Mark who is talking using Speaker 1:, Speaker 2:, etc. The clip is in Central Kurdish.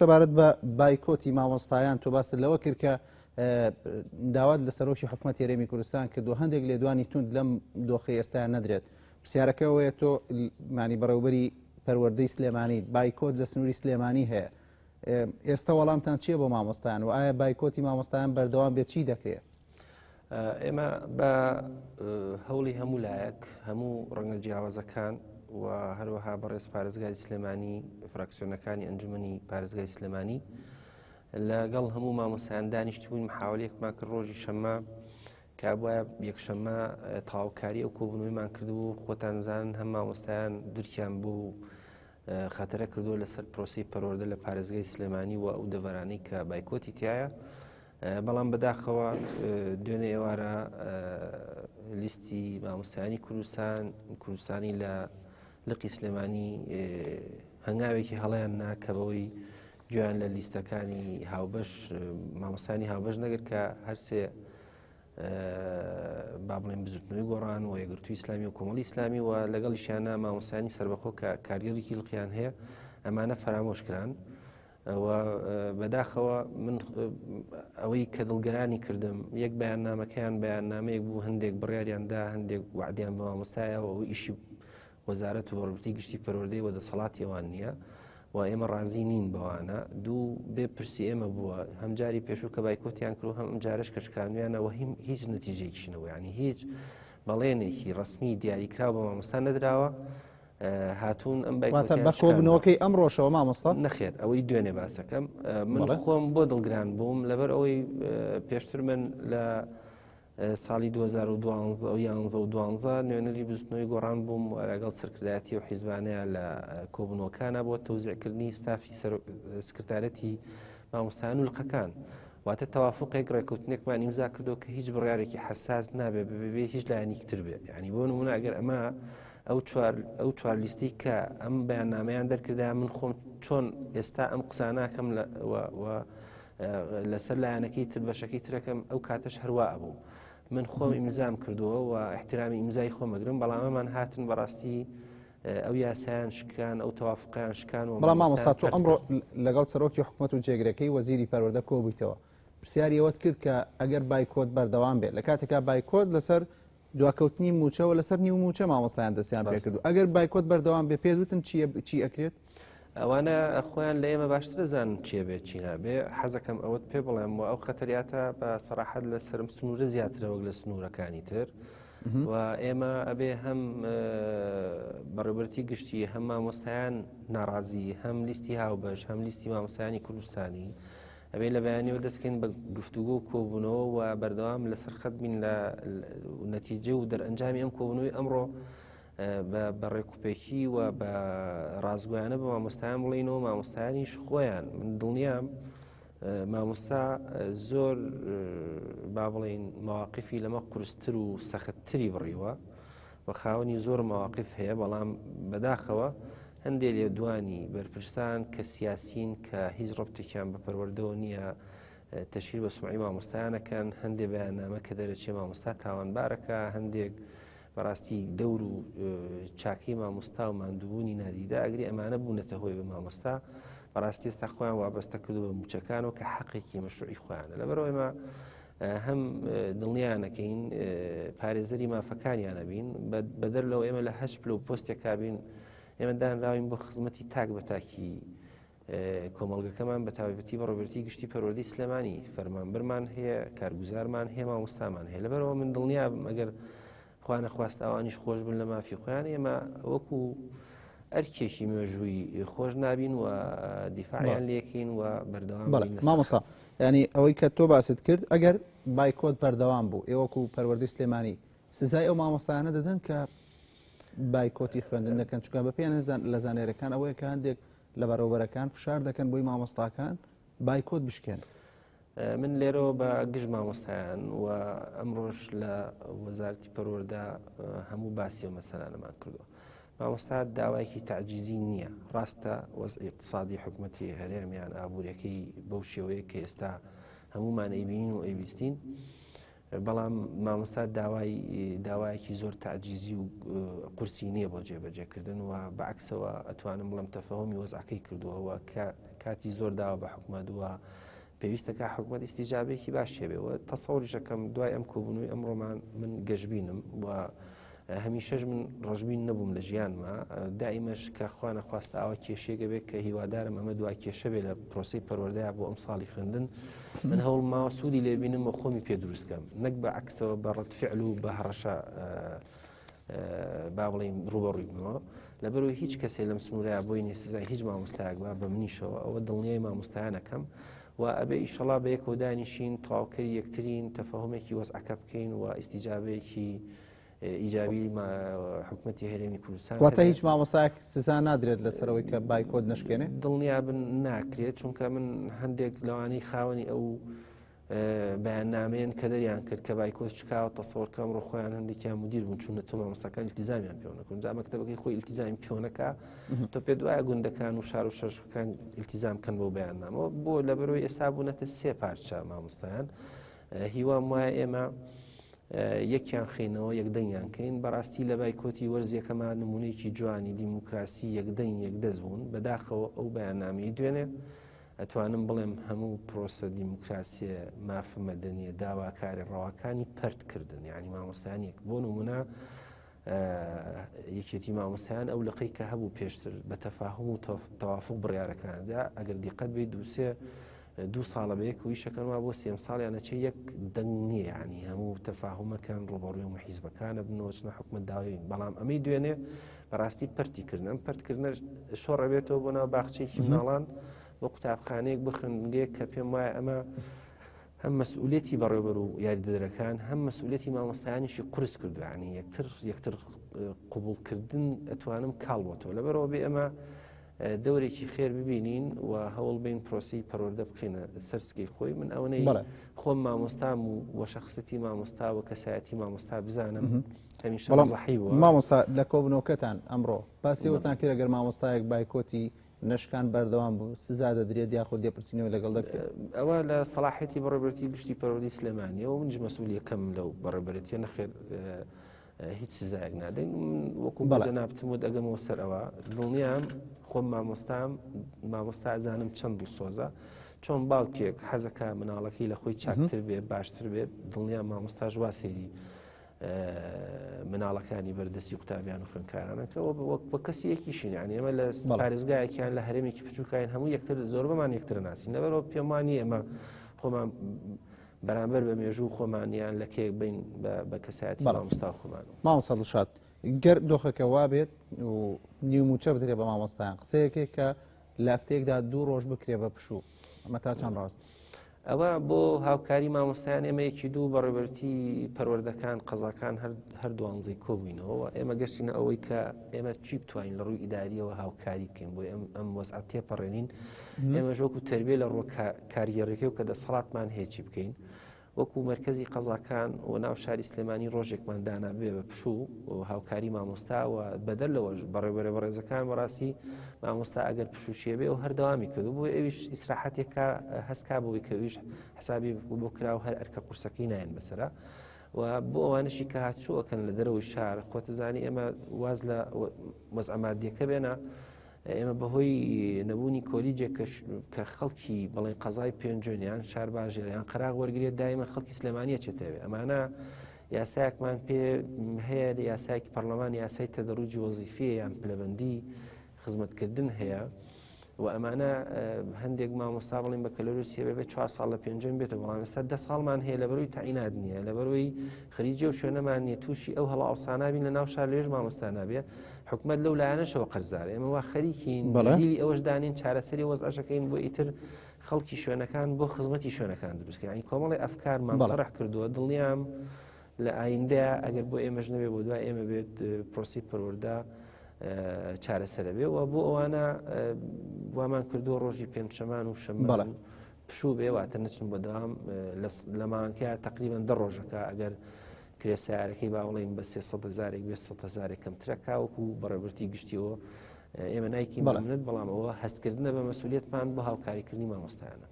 Speaker 1: سەبارەت بە بایکۆتی مامۆستایان تۆ باس لەوە کرد کە داوات لە سەرۆکی حکوومەت هێرێمی کوردستان کردو هەندێک لێدوانی توند لەم دۆخی ئێستایان نەدرێت پرسیارەکەوەیە تۆ مانی بەڕێوەبەری پەروەردەی سلێمانی بایکۆت لە سنووری سلێمانی هەیە ئێستا وەڵامتان چییە بۆ مامۆستایان و ئایا بایکۆتی مامۆستایان بەردەوام بێت چی دەکرێت؟
Speaker 2: ئێمە بە هەوڵی هەموو لایەک هەموو ڕەنگە جیاوازەکان و هەروەها بەڕێز پارێزگای سلێمانی فراکسیۆنەکانی ئەنجومەنی پارێزگای سلێمانی لەگەڵ هەموو مامۆستایان دانیشتی بووین محاولەیەکمان کرد ڕۆژی شەممە کە بواە یەکشەممە تەواوکاری ئەو کۆبوونەوەیمان کردو خۆتان زانن هەم مامۆستایان دوورکیان بوو خەتەرە کردووە لەسەر پرۆسی پەروەردە لە پارێزگای سلێمانی و ئەو دەڤەرانەی کە بایکۆتی تایە بەڵام بەداخەوە دوێنێ ئێوارە لیستی مامۆستایانی کوردستانی لە لقی سلێمانی هەنگاوێکی هەڵیان ناکەبەوەی گویان لە لیستەکانی هاوبەش مامۆستانی هاوبەش نەگرت کە هەرسێ با بڵێن بزوتنەوەی گۆڕان و یەکگرتووی ئیسلامی و کۆمەڵی ئیسلامی و لەگەڵیشیانە مامۆستایانی سربەخۆ کە کاریگەڕێکی لقیان هەیە ئەمانە فەرامۆشکران و بەداخەوە من ئەوەی کە دڵگەرانی کردم یەک بەیاننامەکەیان بەیاننامەیەک بوو هەندێک بڕیاریاندا هەندێک وعدیان بە مامۆستایەوە و ئیشی وەزارەت و بەڕێوەبەری گشتی پەروەردەی و دەسەڵاتی ئەوان نییە و ئێمە ڕازی نین بەوانە دوو بێ پرسی ئێمە بووە هەم جاری پێشوو کە بایکۆتیان کرد و هەم جارش کە شکاندویانەوە هیچ نەتیجەیەکیشنەوە ینی هیچ بەڵێنێکی ڕسمی دیاریکراوە بە مامۆستا نەدراوە هاتوون ئەم
Speaker 1: بە کۆبنەوەکەی ئەمڕۆژەوە مامۆستا
Speaker 2: نەخێر ئەوەی دوێنێ باسەکەم من خۆم بۆ دڵگران بووم لەبەر ئەوەی پێشتر من لە ساڵی 2012 نوێنەری بزوتنەوەی گۆڕان بووم لەگەڵ سەرکردایەتی و حیزبانەیە لە کۆبنەوەکانە بۆ تەوزیعکردنی ستافی سکرتارەتی مامۆستایان و لقەکان واتە تەوافقێک ڕێکەوتنێکمان ئیمزا کردو کە هیچ بڕیارێکی حساس نابێ ببێ هیچ لایەنێکتر بێ ینی بۆ نمونە ئەگەر ئەمە ئەو چوار لیستی کە ئەم بەیاننامەیان دەرکردا من خۆم چۆن ئێستا ئەم قساناکەم لەسەر لایەنەکەی تر بەشەکەی ترەکەم ئەو کاتەش هەروە ئەبوو من خۆم ئیمزام کردووە و احترامی ئیمزای خۆم ئەگرم بەڵام ئەمان هاتن بەڕاستی ئەو یاسایان شکان ئەو تەوافقیان شکان و
Speaker 1: بەڵام مامۆستا تۆ ئەمڕۆ لەگەڵ سەرۆکی حکوومەت و جێگرەکەی وەزیری پەروەردە کۆبوویتەوە پرسیاری ئەوەت کرد کە ئەگەر بایکۆت بەردەوام بێت لە کاتێکا بایکۆت لەسەر دواکەوتنی موچەوە لەسەر نیو موچە مامۆستایان دەستیان پێ کردو ئەگەر بایکۆت بەردەوام بێ پێدوتن چی ئەکرێت؟
Speaker 2: ئەوانە خۆیان لە ئێمە باشتر زان چیە بێت چی نابێ حەزەکەم ئەوەت پێ بڵێم و ئەو خەتەریاتە بە سەراحەت لە سرم سنوورە زیاترە وەک لە سنوورەکانی تر و ئێمە ئەبێ هەم بەڕێوەبەری گشتی هەم مامۆستایان ناڕازی هەم لیستی هاوبەش هەم لیستی مامۆستایانی کوردستانی ئەبێ لە بەیانیەوە دەستکەین بە گفتوگۆ و کۆبوونەوە و بەردەوام لەسەر خەت بین لە نەتیجە و دەرئەنجامی ئەم کۆبوونەوەی ئەمڕۆ بە ڕێکوپێکی و بە ڕازگویانە بە مامۆستایان بڵێنەوە مامۆستایانیش خۆیان من دڵنیام مامۆستا زۆر با بڵێن مەواقیفی لەمە قورستر و سەختتری بڕیوە و خاوەنی زۆر مەواقیف هەیە بەڵام بەداخەوە هەندێک لێدوانی بەرپرسان کە سیاسین کە هیچ ڕەبتێکیان بە پەروەردەوە نییە تەشیر بە سومعی مامۆستایانەکەن هەندێک بەیاننامە کە دەرەچێ مامۆستا تاوانبارەکە هەندێک بەڕاستی دەور و چاکەی مامۆستا و ماندووبوونی نادیدا ئەگری ئەمانە بوونەتە هۆی بە مامۆستا بەڕاستی ئێستا خۆیان وابەستە کردو بە موچەکانەوە کە حەقێکی مەشروعی خۆیانە لەبەرەوە ئێمە هەم دڵنیانەکەین پارێزەری مافەکانیانە بین بەدەر لەوە ئێمە لە 8 پلە و پۆستێکا بین ئێمە دانراوین بۆ خزمەتی تاک بە تاکی کۆمەڵگەکەمان بە تایبەتی بەڕێوەبەری گشتی پەروەردەی سلێمانی فەرمانبەرمان هەیە کارگوزارمان هەیە مامۆستامان هەیە لەبەرەوە من دڵنیام ئەگەر خوا نەخواست ئەوانیش خۆش بن لە مافی خۆیان ئێمە وەکو ئەرکێکی مێژووی خۆش نابین و دیفاعیان لێکین و بەردەوام
Speaker 1: مامۆستا ینی ئەوەی کە تۆ باست کرد ئەگەر بایکۆت بەردەوام بوو ئێوەکو پەروەردەی سلێمانی سزای ئەو مامۆستایانە دەدەن کە بایکۆتی خوێندن دەکەن چونکە بە پێیان لە زانێرەکان ئەوەیە کە هەندێک لە بەڕێوەبەرەکان فشار دەکەن بۆی مامۆستاکان بایکۆت بشکێن
Speaker 2: من لێرەوە بە گشت مامۆستایان و ئەمڕۆژ لە وەزارەتی پەروەردە هەموو باسی و مەسەلانەمان کردووە مامۆستا داوایەکی تعجیزی نییە ڕاستە وەزعی اقتصادی حکوومەتی هەرێمیان ئابوووریەکەی بەو شێوەیە کە ئێستا هەمومان ئەیبینین و ئەیبیستین بەڵام مامۆستا داوایەکی زۆر تعجیزی و قورسی نییە بۆ جێبەجێکردن و بەعکسەوە ئەتوانم بڵم تەفەهمی وەزعەکەی کردووەوە کە کاتی زۆر داوە بە حکومەت وە پێویستە کە حکومەت ئیستیجابێکی باش هێبێەوە تەسەوریشەکەم دوای ئەم کۆبوونەوەی ئەمڕۆمان من گەشتبینم و هەمیشەش من ڕژبین نەبووم لە ژیانمە دائیمەش کە خوا نەخواستە ئەوە کێشەیەکە بێت کە هیوادارم ئەمە دوای کێشە بێت لە پرۆسی پەروەردەیە بۆ ئەم ساڵی خوێندن من هەوڵ ماوە سوودی لێبینم و خۆمی پێ دروستکەم نەک بە عکسەوە بە ڕەتفعل و بە هەڕەشە با بڵێم ڕوبەڕووی بنەوە لەبەرەوەی هیچ کەسێ لەم سنوورەیە بۆی نێسزای هیچ مامۆستایەک بە منیشەوە ئەوە دڵنیای مامۆستایانەکەم و ئەبێ ئیشەڵا بە یەکەوە دانیشین تەواوکەری یەکترین تەفەهومێکی وەزعەکە بکەین و ئیستیجابەیەکی ئیجابی حکومەتی هەرێمی کوردستان
Speaker 1: واتە هیچ مامۆستایەک سزا نادرێت لەسەرەوەی کە بایکۆت نشکێنێ
Speaker 2: دڵنیا بن ناکرێت چونکە من هەندێک لەوانەی خاوەنی ئەو بەیاننامەیەن کە دەریان کرد کە بایکۆت چکاوە تەسەوەرکەم ڕۆخۆیان هەندێکیان مدیر بوون چونە تۆ مامۆستاکان ئیلتیزامیان پێ نەکردن جا مەکتەبەکەی خۆی ئیلتیزامی پێوەنەکە تۆ پێ دوایە گوندەکان و شار و شەشەکان ئیلتیزام کەن بۆ بەیاننامەوە بۆ لەبەرەوەی ئێستا بوونەتە سێ پارچە مامۆستایان هیوام وایە ئێمە یەکیان خینەوە یەکدەنگیان کەین بەڕاستی لە بایکۆتی وەرزیەکەمان نمونەیەکی جوانی دیموکراسی یەکدەنگ یەکدەست بوون بەداخەوە ئەو بەیاننامەی دوێنێ ئەتوانم بڵێم هەموو پرۆسە دیموکراسیە مافە مەدەنیە داواکاری ڕەواکانی پەرتکردن یعنی مامۆستایانێک بۆ نمونە یەکێتی مامۆستایان ئەو لەقەی کە هەبوو پێشتر بە تەفاهم و تەوافق بڕیارەکاندا ئەگەر دیقەت بێت دوو ساڵە بەیەک ویشەکەنوا بۆ سێم ساڵیانەچێ یەک دەنگ نییە ینی هەموو تەفاهمەکان ڕۆبەڕوی و حیزبەکانە بنەوەچنە حکومت داوای بەڵام ئەمەی دوێنێ بەڕاستی پەرتیکردن ئەم پەرتکردنە شۆڕەبێتەوە بۆ ناو باخچەیەکی مناڵان بۆ قوتابخانەیەک بخوێنگەیەک کە پێم وایە ئەمە هەم مەسئولێتی بەڕێوەبەر و یاریدەدەرەکان هەم مەسئولێتی مامۆستایانیشی قورس کردو ینی یەکتر قبولکردن ئەتوانم کاڵبۆتەوە لەبەرەوە بێ ئەمە دەورێکی خێر ببینین و هەوڵ بین پرۆسی پەروەردە بخینە سەرسکی خۆی من ئەوەی خۆم مامۆستام و شخصەتی مامۆستا و کەسایەتی مامۆستا بزانم هەمیشە زەحی بووە
Speaker 1: مامۆستا لە کۆبنەوەکەتان ئەمڕۆ باسیەوەتان کرد ئەگەر مامۆستایەک بایکۆتی نشکان بەردەوام بوو سزا دەدرێت یاخود دێپرسینەوە لەگەڵ دەکرێت
Speaker 2: ئەوە لە سەلاحەتی بەڕێبەرەتی گشتی پەروەردەی سلێمانیەوە منج مەسئولیەکەم لەو بەڕێبەرەتیە نەخێر هیچ سزایەک نادەن وەکو بەجەنابتم و دەگەمەوە سەر ئەوە دڵنیام خۆم مامۆستا ئەزانم چەند دڵسۆزە چۆن باوکێک حەزەکە مناڵەکەی لە خۆی چاکتر بێت باشتر بێت دڵنیام مامۆستاژ وا سێری مناڵەکانی بەردەستی قوتابیان و خوێندکارانەکەەوە بە کەسی یەکیشین یعنی ئێمە لە پارێزگایەکیان لە هەرێمێکی بچووکین هەموو یەکتر زۆر بەمان یەکتر ناسین لەبەرەوە پێم وانی ئێمە خۆمان بەرامبەر بە مێژوو خۆمانیان لە کێک بین بە کەسایەتی مامۆستا خۆمان
Speaker 1: مامۆستا دڵشاد گەر دۆخەکە وا بێت و نیوموچە بدرێ بە مامۆستایان قسەیەکێک کە لە هەفتەیەکدا 2 ڕۆژ بکرێ بە پشوو ئەمە تا چەند ڕاست
Speaker 2: ئەوە بۆ هاوکاری مامۆستایان ئێمە یەکی دوو بەڕێبەرتی پەروەردەکان قەزاکان هەردوانزەی کۆبووینەوە ئێمە گەشتینە ئەوەی کە ئێمە چی بتوانین لە ڕووی ئیداریەوە هاوکاری بکەین بۆ ئەم وەزعەت تێپەڕێنین ئێمە ژۆکو تەربیە لە ڕووە کاریگەڕێکی و کە دەسەڵاتمان هەیەی بکەین وەکو مرکزی قەزاکان و ناو شاری سلێمانی ڕۆژێکمان دانا بێ بە پشوو و هاوکاری مامۆستا و بەدەر لەوەش بەڕێوەبەرە بەڕێزەکان بەڕاستی مامۆستا ئەگەر پشوشیە بێ و هەردەوامی کردو بۆ ئەویش ئیسراحەتێکە هەستکا بۆی کەویش حسابی بۆ کرا و هەر ئەرکە قورسەکەی نایەن بەسەرا و بۆ ئەوانشی کە هاتچووەکەن لە دەرەوەی شار خۆتەزانی ئێمە واز لە وەزعەمادیەکە بێنە ئێمە بەهۆی نەبوونی کۆلیجێک کە خەڵکی بەڵێن قەزای پێنجۆنیان شار باژێریان قەراغ وەرگێت دایمە خەڵکی سلێمانیە چێتەوێ ئەمانە یاسایەکمان پێ هەیە لە یاسایەکی پەرلەمان یاسای تەدەڕوجی وەزیفەیە یان پلەبەندی خزمەتکردن هەیە و ئەمانە هەندێک مامۆستا بڵین بە کەلۆروسیە بێ 4 ساڵ لە پێنجم بێتەوە بەڵام ئێستا 10 ساڵمان هەیە لەبەرەوەی تەعینات نییە لەبەرەوەی خەریجە و شوێنەمان نیە تووشی ئەو هەڵا ئەوسانابین لە ناو شار لێژ مامۆستا نابێ حکومت لەو لایەنەشەوە قەرزارە ئێمە وا خەریکین دیلی ئەوەش دانین چارەسەری وەزعەشەکەین بۆ ئیتر خەڵکی شوێنەکان بۆ خزمەتی شوێنەکان دروستکردن ئەی کۆمەڵی ئەفکارمان بەڕح کردووە دڵنیام لە ئایندەیە ئەگەر بۆ ئێمەش نەبێ بۆ دوای ئێمە بێت پرۆسی پەروەردە چارەسەرە بێ و بۆ ئەوانە وامان کردووە ڕۆژی پێنجشەمان و شەممە پشوو بێ واتە نەچن بە دەوام لە ماوەکەیە تقریباً 10 ڕۆژەکە ئەگەر کرێسایارەکەی باوڵین بە 300,000 200,000 کەمترەکە وەکو بەڕێبەرتی گشتیەوە ئێمە نایکی منت بەڵام ئەوە هەستکردنە بە مەسئولیەتمان بۆ هاوکاریکردنی مامۆستایانە